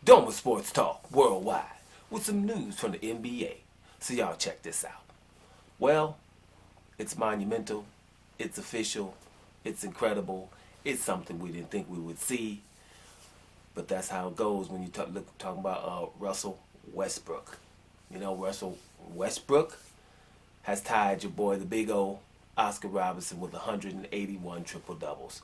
Doma Sports Talk worldwide with some news from the NBA. So y'all check this out. Well, it's monumental, it's official, it's incredible, it's something we didn't think we would see, but that's how it goes when you talking about Russell Westbrook. You know, Russell Westbrook has tied your boy, the big O, Oscar Robertson, with 181 triple doubles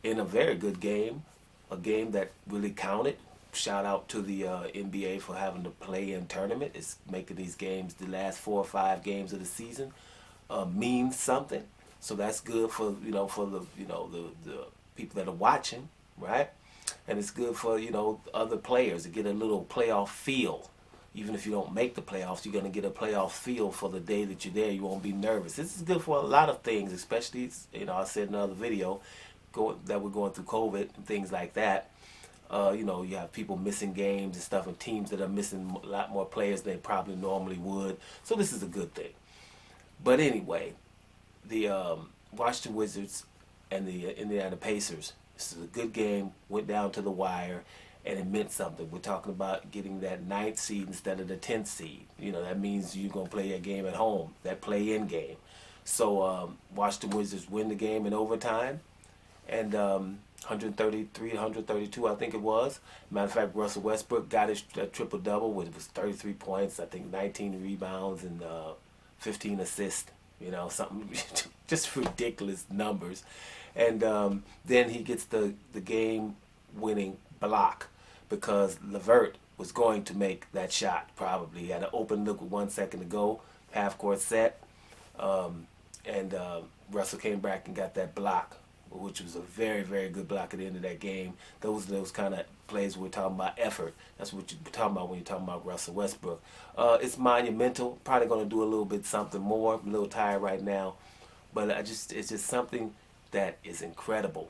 in a very good game, a game that really counted. Shout out to the NBA for having the play-in tournament. It's making these games, the last 4 or 5 games of the season, mean something. So that's good for the people that are watching, right? And it's good for other players to get a little playoff feel. Even if you don't make the playoffs, you're going to get a playoff feel for the day that you're there. You won't be nervous. This is good for a lot of things, especially, I said in another video that we're going through COVID and things like that. You have people missing games and stuff, and teams that are missing a lot more players than they probably normally would. So this is a good thing. But anyway, the Washington Wizards and the Indiana Pacers, this is a good game, went down to the wire, and it meant something. We're talking about getting that 9th seed instead of the 10th seed. That means you're going to play a game at home, that play-in game. So Washington Wizards win the game in overtime, and 133, 132, I think it was. Matter of fact, Russell Westbrook got his triple-double, which was 33 points, I think 19 rebounds, and 15 assists. Something just ridiculous numbers. And then he gets the game-winning block because LeVert was going to make that shot probably. He had an open look with 1 second to go, half-court set, and Russell came back and got that block, which was a very, very good block at the end of that game. Those kind of plays we're talking about, effort. That's what you're talking about when you're talking about Russell Westbrook. It's monumental. Probably going to do a little bit something more. I'm a little tired right now. But it's just something that is incredible.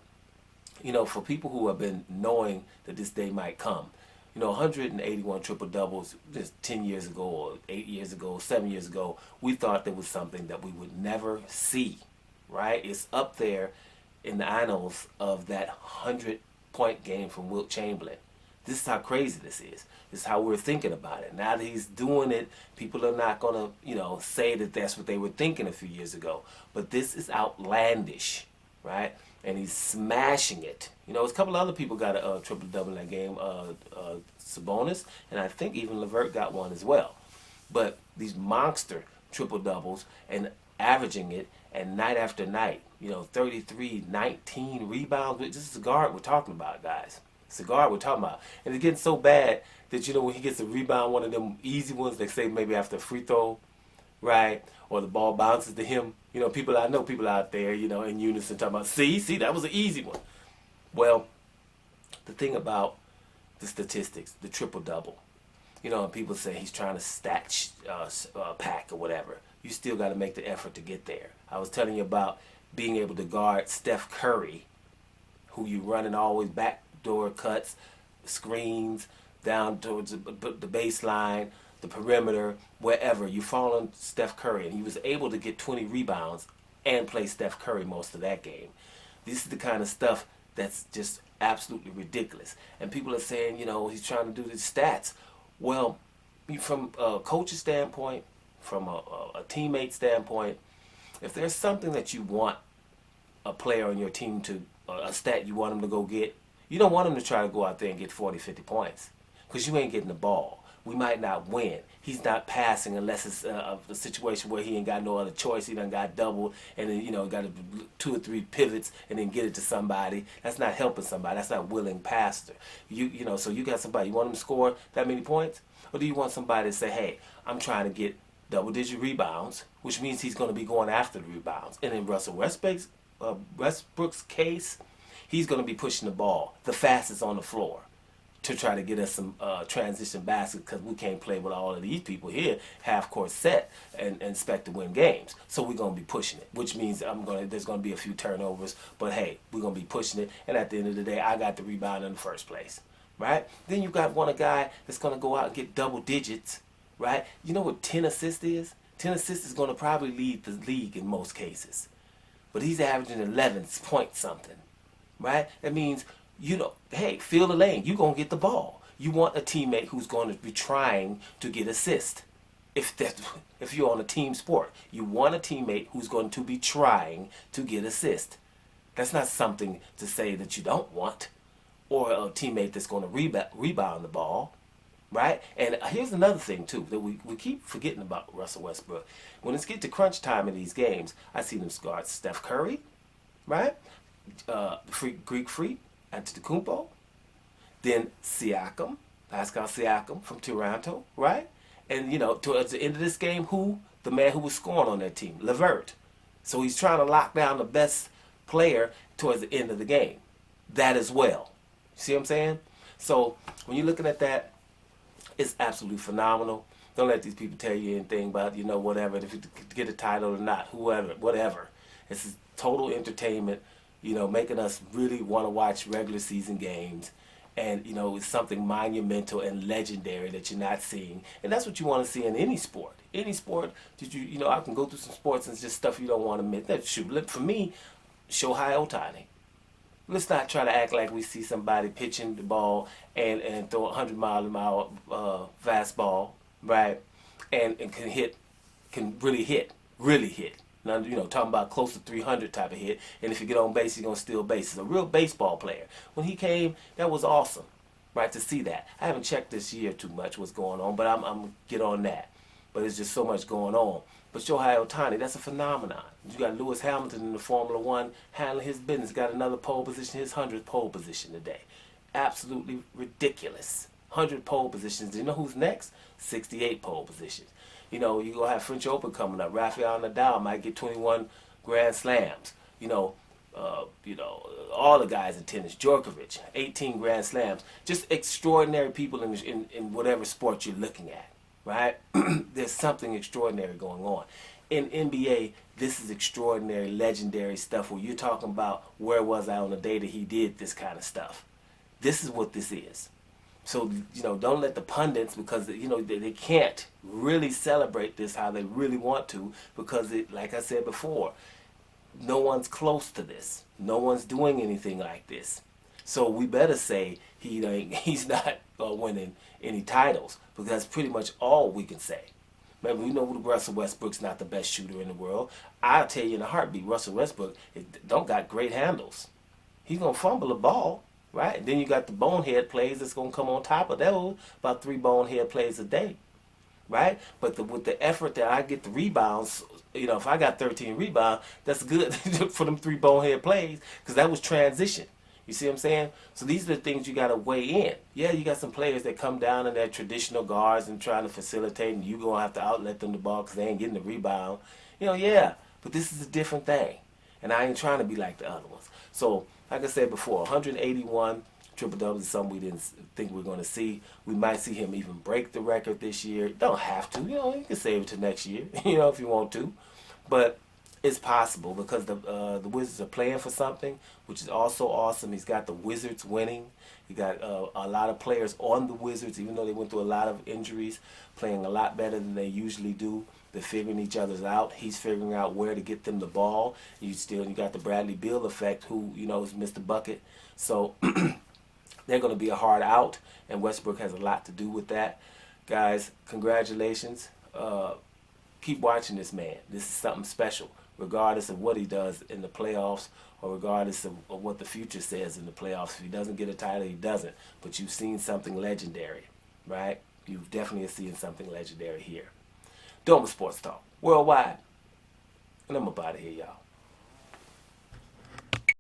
For people who have been knowing that this day might come. 181 triple doubles just 10 years ago or 8 years ago, 7 years ago, we thought there was something that we would never see, right? It's up there in the annals of that 100-point game from Wilt Chamberlain. This is how crazy this is. This is how we're thinking about it. Now that he's doing it, people are not going to, say that that's what they were thinking a few years ago. But this is outlandish, right? And he's smashing it. A couple of other people got a triple-double in that game, Sabonis, and I think even LeVert got one as well. But these monster triple-doubles and averaging it, and night after night, 33, 19 rebounds. This is the guard we're talking about, guys. It's the guard we're talking about. And it's getting so bad that, when he gets a rebound, one of them easy ones, they say maybe after a free throw, right? Or the ball bounces to him. People out there, in unison talking about, see, that was an easy one. Well, the thing about the statistics, the triple-double, and people say he's trying to stat pack or whatever. You still got to make the effort to get there. I was telling you about being able to guard Steph Curry, who you running always backdoor cuts, screens, down towards the baseline, the perimeter, wherever. You fall on Steph Curry, and he was able to get 20 rebounds and play Steph Curry most of that game. This is the kind of stuff that's just absolutely ridiculous. And people are saying, he's trying to do the stats. Well, from a coach's standpoint, from a teammate standpoint, if there's something that you want a player on your team to, a stat you want him to go get, you don't want him to try to go out there and get 40, 50 points because you ain't getting the ball. We might not win. He's not passing unless it's a situation where he ain't got no other choice. He done got doubled and then, got 2 or 3 pivots and then get it to somebody. That's not helping somebody. That's not willing passer. So you got somebody, you want him to score that many points? Or do you want somebody to say, hey, I'm trying to get double-digit rebounds, which means he's going to be going after the rebounds. And in Russell Westbrook's case, he's going to be pushing the ball the fastest on the floor to try to get us some transition baskets because we can't play with all of these people here, half-court set, and expect to win games. So we're going to be pushing it, which means there's going to be a few turnovers, but hey, we're going to be pushing it, and at the end of the day, I got the rebound in the first place, right? Then you got a guy that's going to go out and get double digits, right? You know what 10 assists is? 10 assists is going to probably lead the league in most cases. But he's averaging 11 point something, right? That means, hey, fill the lane. You're going to get the ball. You want a teammate who's going to be trying to get assists. If you're on a team sport, you want a teammate who's going to be trying to get assists. That's not something to say that you don't want, or a teammate that's going to rebound the ball, right? And here's another thing too that we keep forgetting about Russell Westbrook. When it's get to crunch time in these games, I see them guard Steph Curry, right? Greek Freak, Antetokounmpo, then Siakam, Pascal Siakam from Toronto, right? And towards the end of this game, the man who was scoring on that team, LeVert. So he's trying to lock down the best player towards the end of the game. That as well. See what I'm saying? So when you're looking at that, it's absolutely phenomenal. Don't let these people tell you anything about, whatever, if you get a title or not, whatever. It's total entertainment, making us really want to watch regular season games. And, it's something monumental and legendary that you're not seeing. And that's what you want to see in any sport. Any sport, I can go through some sports and it's just stuff you don't want to miss. Shoot, for me, Shohei Ohtani. Let's not try to act like we see somebody pitching the ball and throw a 100-mile-an-hour fastball, right? And can really hit. Now, talking about close to 300 type of hit. And if you get on base, you're going to steal bases. A real baseball player. When he came, that was awesome, right, to see that. I haven't checked this year too much what's going on, but I'm going to get on that. But there's just so much going on. But Shohei Ohtani, that's a phenomenon. You got Lewis Hamilton in the Formula One handling his business. Got another pole position, his 100th pole position today. Absolutely ridiculous. 100 pole positions. Do you know who's next? 68 pole positions. You're going to have French Open coming up. Rafael Nadal might get 21 Grand Slams. All the guys in tennis. Djokovic, 18 Grand Slams. Just extraordinary people in whatever sport you're looking at, right? There's something extraordinary going on. In NBA, this is extraordinary, legendary stuff where you're talking about where was I on the day that he did this kind of stuff. This is what this is. So, don't let the pundits, because, they can't really celebrate this how they really want to, because, like I said before, no one's close to this. No one's doing anything like this. So we better say he's not winning any titles, because that's pretty much all we can say. Maybe we know Russell Westbrook's not the best shooter in the world. I'll tell you in a heartbeat, Russell Westbrook don't got great handles. He's going to fumble the ball. Right? And then you got the bonehead plays that's going to come on top of those, about 3 bonehead plays a day. Right? But with the effort that I get the rebounds, if I got 13 rebounds, that's good for them 3 bonehead plays, because that was transition. You see what I'm saying? So these are the things you got to weigh in. Yeah, you got some players that come down and they're traditional guards and trying to facilitate, and you're going to have to outlet them the ball because they ain't getting the rebound. Yeah, but this is a different thing. And I ain't trying to be like the other ones. So, like I said before, 181 triple-doubles is something we didn't think we were going to see. We might see him even break the record this year. Don't have to. You can save it to next year, if you want to. But it's possible because the Wizards are playing for something, which is also awesome. He's got the Wizards winning. He got a lot of players on the Wizards, even though they went through a lot of injuries, playing a lot better than they usually do. They're figuring each other's out. He's figuring out where to get them the ball. You got the Bradley Beal effect, who is Mr. Bucket. So they're going to be a hard out, and Westbrook has a lot to do with that. Guys, congratulations. Keep watching this man. This is something special, regardless of what he does in the playoffs or regardless of what the future says in the playoffs. If he doesn't get a title, he doesn't. But you've seen something legendary, right? You've definitely seen something legendary here. Doma Sports Talk, worldwide. And I'm about to hear y'all.